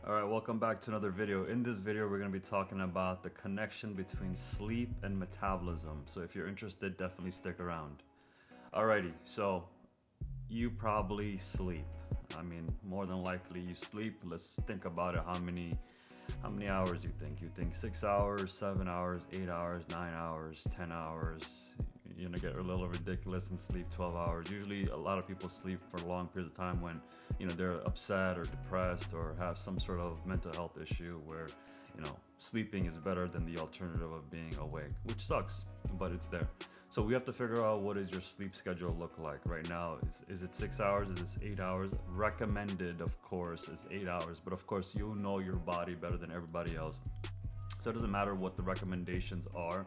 Alright, welcome back to another video. In this video, we're going to be talking about the connection between sleep and metabolism. So if you're interested, definitely stick around. Alrighty, so you probably sleep. I mean, more than likely you sleep. Let's think about it. How many hours you think? You think 6 hours, 7 hours, 8 hours, 9 hours, 10 hours. You're gonna get a little ridiculous and sleep 12 hours. Usually a lot of people sleep for long periods of time when they're upset or depressed or have some sort of mental health issue where sleeping is better than the alternative of being awake, which sucks, but it's there. So we have to figure out, what does your sleep schedule look like right now? Is it 6 hours? Is it 8 hours? Recommended, of course, is 8 hours, but of course you know your body better than everybody else, so it doesn't matter what the recommendations are.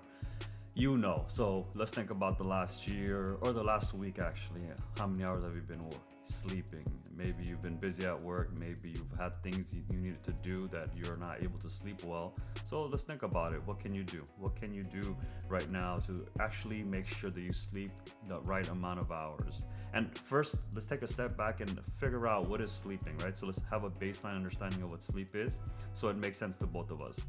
So let's think about the last year or the last week actually. How many hours have you been sleeping? Maybe you've been busy at work, maybe you've had things you needed to do that you're not able to sleep well. So let's think about it. What can you do? What can you do right now to actually make sure that you sleep the right amount of hours? And first, let's take a step back and figure out what is sleeping, right? So let's have a baseline understanding of what sleep is so it makes sense to both of us.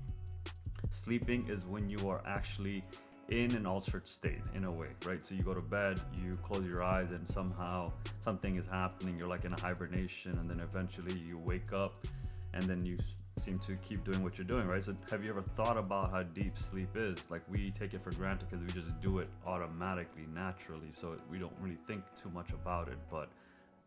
Sleeping is when you are actually in an altered state, in a way, right? So you go to bed, you close your eyes, and somehow something is happening. You're like in a hibernation, and then eventually you wake up, and then you seem to keep doing what you're doing, right? So have you ever thought about how deep sleep is? Like, we take it for granted because we just do it automatically, naturally, so we don't really think too much about it, but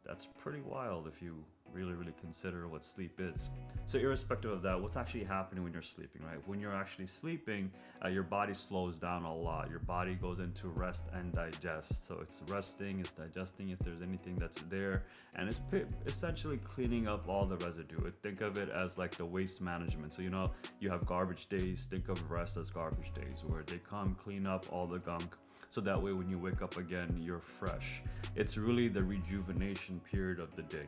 that's pretty wild if you really consider what sleep is. So irrespective of that, what's actually happening when you're sleeping, right? When you're actually sleeping, your body slows down a lot. Your body goes into rest and digest. So it's resting, it's digesting if there's anything that's there, and it's essentially cleaning up all the residue. Think of it as like the waste management. So you have garbage days. Think of rest as garbage days, where they come clean up all the gunk, so that way when you wake up again, you're fresh. It's really the rejuvenation period of the day.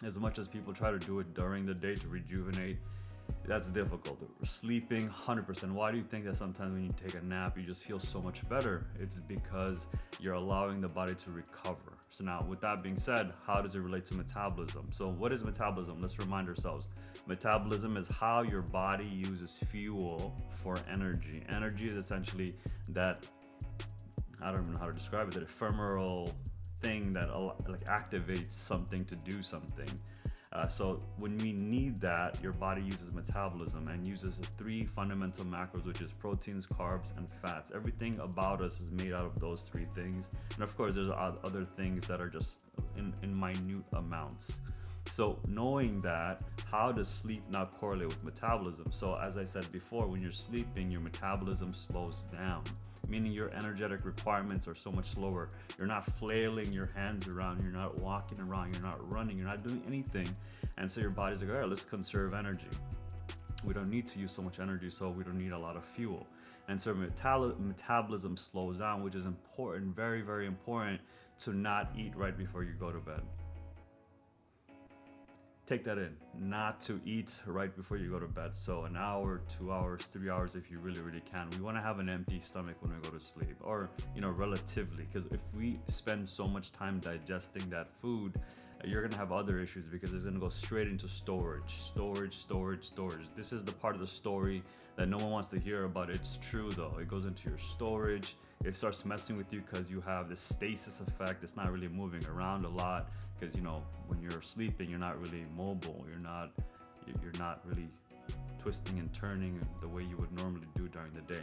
As much as people try to do it during the day to rejuvenate, that's difficult. Sleeping 100%. Why do you think that sometimes when you take a nap you just feel so much better? It's because you're allowing the body to recover. So now, with that being said, how does it relate to metabolism? So what is metabolism? Let's remind ourselves. Metabolism is how your body uses fuel for energy. Energy is essentially that, I don't even know how to describe it, that ephemeral thing that like activates something to do something. So when we need that, your body uses metabolism and uses the three fundamental macros, which is proteins, carbs, and fats. Everything about us is made out of those three things. And of course, there's other things that are just in minute amounts. So knowing that, how does sleep now correlate with metabolism? So as I said before, when you're sleeping, your metabolism slows down, meaning your energetic requirements are so much slower. You're not flailing your hands around, you're not walking around, you're not running, you're not doing anything. And so your body's like, all right, let's conserve energy. We don't need to use so much energy, so we don't need a lot of fuel. And so metabolism slows down, which is important, very important, to not eat right before you go to bed. Take that in, not to eat right before you go to bed. So an hour, 2 hours, 3 hours if you really can. We want to have an empty stomach when we go to sleep, or relatively, because if we spend so much time digesting that food, you're gonna have other issues, because it's gonna go straight into storage. This is the part of the story that no one wants to hear about. It's true though. It goes into your storage. It starts messing with you because you have this stasis effect. It's not really moving around a lot, because when you're sleeping, you're not really mobile. You're not really twisting and turning the way you would normally do during the day.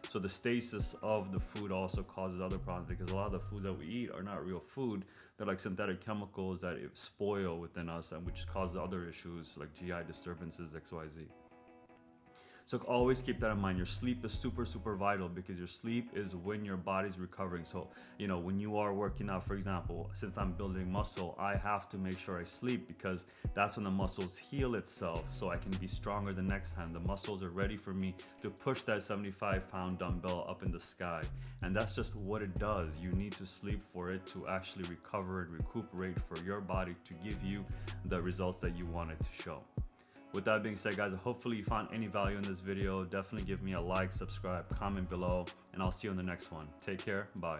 So the stasis of the food also causes other problems, because a lot of the foods that we eat are not real food. They're like synthetic chemicals that spoil within us, and which causes other issues like GI disturbances, XYZ. So always keep that in mind. Your sleep is super vital, because your sleep is when your body's recovering. So when you are working out, for example, since I'm building muscle, I have to make sure I sleep, because that's when the muscles heal itself, so I can be stronger the next time. The muscles are ready for me to push that 75-pound dumbbell up in the sky. And that's just what it does. You need to sleep for it to actually recover and recuperate, for your body to give you the results that you want it to show. With that being said, guys, hopefully you found any value in this video. Definitely give me a like, subscribe, comment below, and I'll see you in the next one. Take care. Bye.